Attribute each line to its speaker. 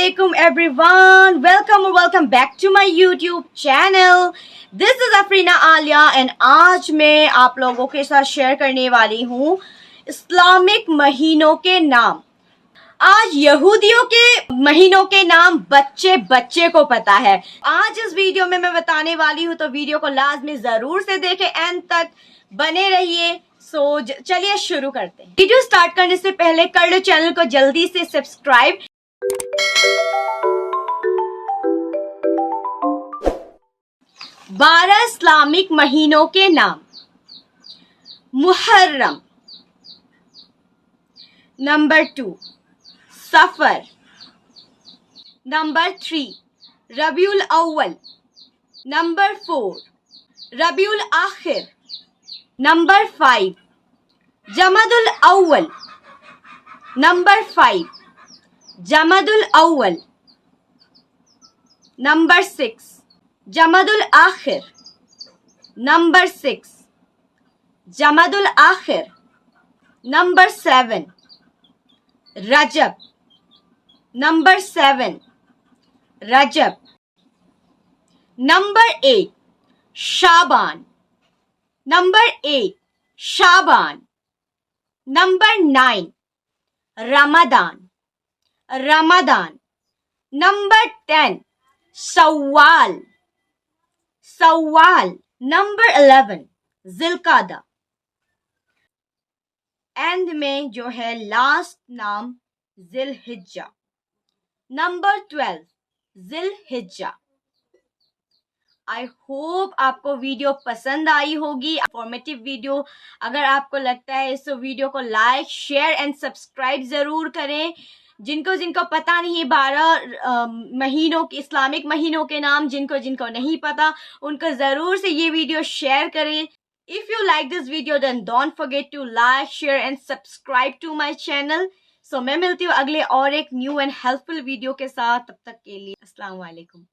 Speaker 1: Assalamualaikum everyone. Welcome back to my YouTube channel. This is Afrina Aliya and आज मैं आप लोगों के साथ शेयर करने वाली हूँ इस्लामिक महीनों के नाम। आज यहूदियों के महीनों के नाम बच्चे बच्चे को पता है। आज इस वीडियो में मैं बताने वाली हूँ, तो वीडियो को लाजमी जरूर से देखें, एंड तक बने रहिए। चलिए शुरू करते हैं। वीडियो स्टार्ट करने से पहले कर लो चैनल को जल्दी से सब्सक्राइब। 12 इस्लामिक महीनों के नाम। मुहर्रम, नंबर 2 सफर, नंबर 3 रबीउल अव्वल, नंबर 4 रबीउल आखिर, नंबर 5 जमादुल अव्वल, नंबर 5 जमादुल अव्वल, नंबर 6 जमादुल आखिर, नंबर 6 जमादुल आखिर, नंबर 7 रजब, नंबर 7 रजब, नंबर 8 शाबान, नंबर 8 शाबान, नंबर 9 रमदान, रमदान, नंबर 10 सवाल, सवाल, नंबर 11 जिलकादा, एंड में जो है लास्ट नाम जिलहिज्जा, नंबर 12 जिलहिज्जा। आई होप आपको वीडियो पसंद आई होगी, इंफॉर्मेटिव वीडियो। अगर आपको लगता है इस वीडियो को लाइक, शेयर एंड सब्सक्राइब जरूर करें। जिनको जिनको पता नहीं 12 महीनों के इस्लामिक महीनों के नाम, जिनको जिनको नहीं पता, उनको जरूर से ये वीडियो शेयर करें। If you like this video then don't forget to like, share and subscribe to my channel. So मैं मिलती हूँ अगले और एक न्यू एंड हेल्पफुल वीडियो के साथ। तब तक के लिए अस्सलाम वालेकुम।